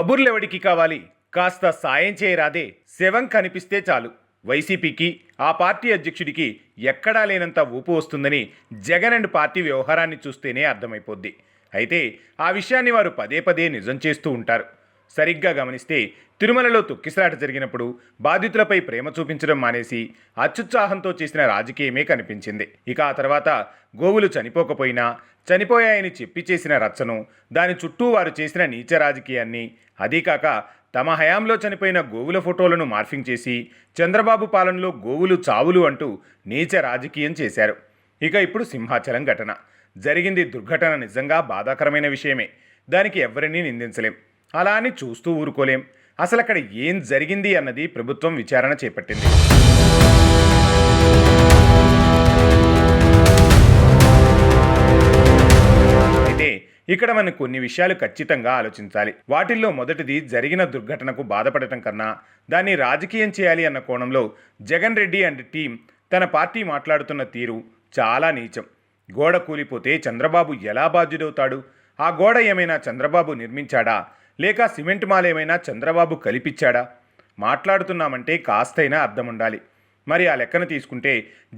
కబుర్లెవడికి కావాలి, కాస్త సాయం చేయరాదే. శవం కనిపిస్తే చాలు వైసీపీకి, ఆ పార్టీ అధ్యక్షుడికి ఎక్కడా లేనంత ఊపు వస్తుందని జగన్ అండ్ పార్టీ వ్యవహారాన్ని చూస్తేనే అర్థమైపోద్ది. అయితే ఆ విషయాన్ని వారు పదే పదే నిజం చేస్తూ ఉంటారు. సరిగ్గా గమనిస్తే తిరుమలలో తొక్కిసలాట జరిగినప్పుడు బాధితులపై ప్రేమ చూపించడం మానేసి అత్యుత్సాహంతో చేసిన రాజకీయమే కనిపించింది. ఇక ఆ తర్వాత గోవులు చనిపోకపోయినా చనిపోయాయని చెప్పి చేసిన రచ్చను, దాని చుట్టూ వారు చేసిన నీచ రాజకీయాన్ని, అదీకాక తమ హయాంలో చనిపోయిన గోవుల ఫోటోలను మార్ఫింగ్ చేసి చంద్రబాబు పాలనలో గోవులు చావులు అంటూ నీచ రాజకీయం చేశారు. ఇక ఇప్పుడు సింహాచలం ఘటన జరిగింది. దుర్ఘటన నిజంగా బాధాకరమైన విషయమే. దానికి ఎవరినీ నిందించలేం, అలా అని చూస్తూ ఊరుకోలేం. అసలు అక్కడ ఏం జరిగింది అన్నది ప్రభుత్వం విచారణ చేపట్టింది. అయితే ఇక్కడ మనం కొన్ని విషయాలు ఖచ్చితంగా ఆలోచించాలి. వాటిల్లో మొదటిది, జరిగిన దుర్ఘటనకు బాధపడటం కన్నా దాన్ని రాజకీయం చేయాలి అన్న కోణంలో జగన్ రెడ్డి అండ్ టీం తన పార్టీ మాట్లాడుతున్న తీరు చాలా నీచం. గోడ కూలిపోతే చంద్రబాబు ఎలా బాధ్యుడవుతాడు? ఆ గోడ ఏమైనా చంద్రబాబు నిర్మించాడా, లేక సిమెంట్ మాలేమైనా చంద్రబాబు కలిపిచ్చాడా? మాట్లాడుతున్నామంటే కాస్తైనా అర్థం ఉండాలి. మరి ఆ లెక్కను తీసుకుంటే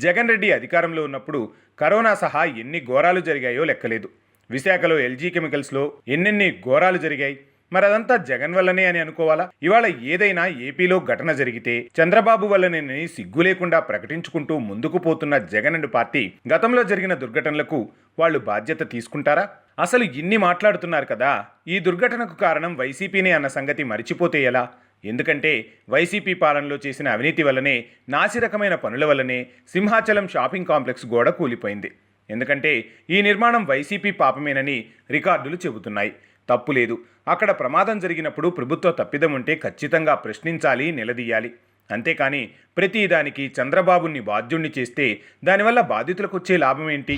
జగన్ రెడ్డి అధికారంలో ఉన్నప్పుడు కరోనా సహా ఎన్ని ఘోరాలు జరిగాయో లెక్కలేదు. విశాఖలో ఎల్జీ కెమికల్స్లో ఎన్నెన్ని ఘోరాలు జరిగాయి. మరి అదంతా జగన్ వల్లనే అని అనుకోవాలా? ఇవాళ ఏదైనా ఏపీలో ఘటన జరిగితే చంద్రబాబు వల్లనే సిగ్గు లేకుండా ప్రకటించుకుంటూ ముందుకు పోతున్న జగన్ అండ్ పార్టీ గతంలో జరిగిన దుర్ఘటనలకు వాళ్ళు బాధ్యత తీసుకుంటారా? అసలు ఇన్ని మాట్లాడుతున్నారు కదా, ఈ దుర్ఘటనకు కారణం వైసీపీనే అన్న సంగతి మరిచిపోతే ఎలా? ఎందుకంటే వైసీపీ పాలనలో చేసిన అవినీతి వల్లనే, నాసిరకమైన పనుల వల్లనే సింహాచలం షాపింగ్ కాంప్లెక్స్ గోడ కూలిపోయింది. ఎందుకంటే ఈ నిర్మాణం వైసీపీ పాపమేనని రికార్డులు చెబుతున్నాయి. తప్పు లేదు. అక్కడ ప్రమాదం జరిగినప్పుడు ప్రభుత్వ తప్పిదం ఉంటే ఖచ్చితంగా ప్రశ్నించాలి, నిలదీయాలి. అంతేకాని ప్రతిదానికి చంద్రబాబుని బాధ్యుణ్ణి చేస్తే దానివల్ల బాధితులకు వచ్చే లాభం ఏంటి?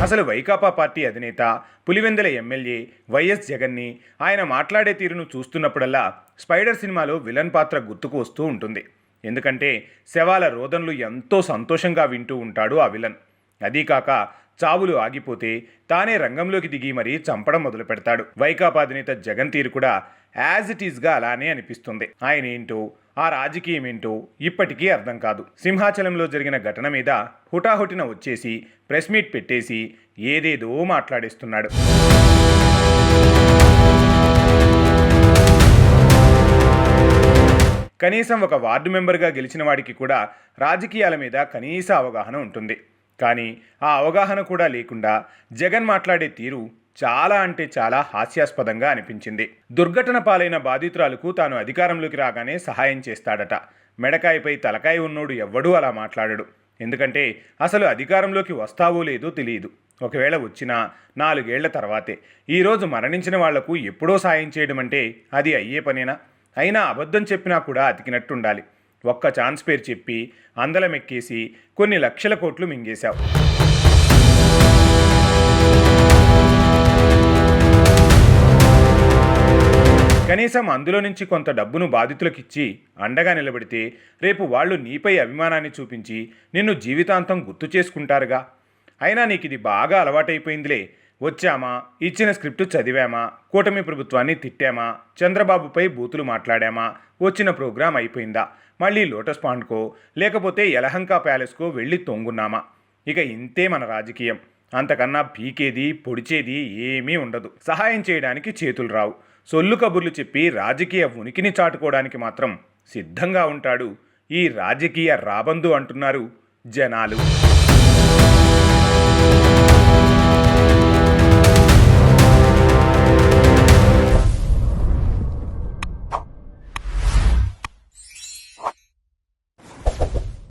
అసలు వైకాపా పార్టీ అధినేత, పులివెందుల ఎమ్మెల్యే వైఎస్ జగన్ని ఆయన మాట్లాడే తీరును చూస్తున్నప్పుడల్లా స్పైడర్ సినిమాలో విలన్ పాత్ర గుర్తుకు వస్తూ ఉంటుంది. ఎందుకంటే శవాల రోదనలు ఎంతో సంతోషంగా వింటూ ఉంటాడు ఆ విలన్. అదీకాక చావులు ఆగిపోతే తానే రంగంలోకి దిగి మరీ చంపడం మొదలు పెడతాడు. వైకాపా అధినేత జగన్ తీరు కూడా యాజ్ ఇట్ ఈస్గా అలానే అనిపిస్తుంది. ఆయన ఏంటో, ఆ రాజకీయం ఏంటో ఇప్పటికీ అర్థం కాదు. సింహాచలంలో జరిగిన ఘటన మీద హుటాహుటిన వచ్చేసి ప్రెస్ మీట్ పెట్టేసి ఏదేదో మాట్లాడేస్తున్నాడు. కనీసం ఒక వార్డు మెంబర్గా గెలిచిన వాడికి కూడా రాజకీయాల మీద కనీస అవగాహన ఉంటుంది. కానీ ఆ అవగాహన కూడా లేకుండా జగన్ మాట్లాడే తీరు చాలా అంటే చాలా హాస్యాస్పదంగా అనిపించింది. దుర్ఘటన పాలైన బాధితురాలకు తాను అధికారంలోకి రాగానే సహాయం చేస్తాడట. మెడకాయపై తలకాయ ఉన్నోడు ఎవ్వడూ అలా మాట్లాడడు. ఎందుకంటే అసలు అధికారంలోకి వస్తావో లేదో తెలియదు. ఒకవేళ వచ్చినా 4 ఏళ్ల తర్వాతే. ఈరోజు మరణించిన వాళ్లకు ఎప్పుడో సాయం చేయడం అంటే అది అయ్యే పనేనా? అయినా అబద్ధం చెప్పినా కూడా అతికినట్టుండాలి. ఒక్క ఛాన్స్ పేరు చెప్పి అందలం ఎక్కేసి కొన్ని లక్షల కోట్లు మింగేశావు. కనీసం అందులో నుంచి కొంత డబ్బును బాధితులకిచ్చి అండగా నిలబడితే రేపు వాళ్ళు నీపై అభిమానాన్ని చూపించి నిన్ను జీవితాంతం గుర్తు చేసుకుంటారుగా. అయినా నీకు ఇది బాగా అలవాటైపోయిందిలే. వచ్చామా, ఇచ్చిన స్క్రిప్టు చదివామా, కూటమి ప్రభుత్వాన్ని తిట్టామా, చంద్రబాబుపై బూతులు మాట్లాడామా, వచ్చిన ప్రోగ్రాం అయిపోయిందా, మళ్ళీ లోటస్ పాండ్కో లేకపోతే యలహంక ప్యాలెస్కో వెళ్ళి తొంగున్నామా? ఇక ఇంతే మన రాజకీయం. అంతకన్నా పీకేది పొడిచేది ఏమీ ఉండదు. సహాయం చేయడానికి చేతులు రావు. సొల్లు కబుర్లు చెప్పి రాజకీయ ఉనికిని చాటుకోవడానికి మాత్రం సిద్ధంగా ఉంటాడు ఈ రాజకీయ రాబందు అంటున్నారు జనాలు.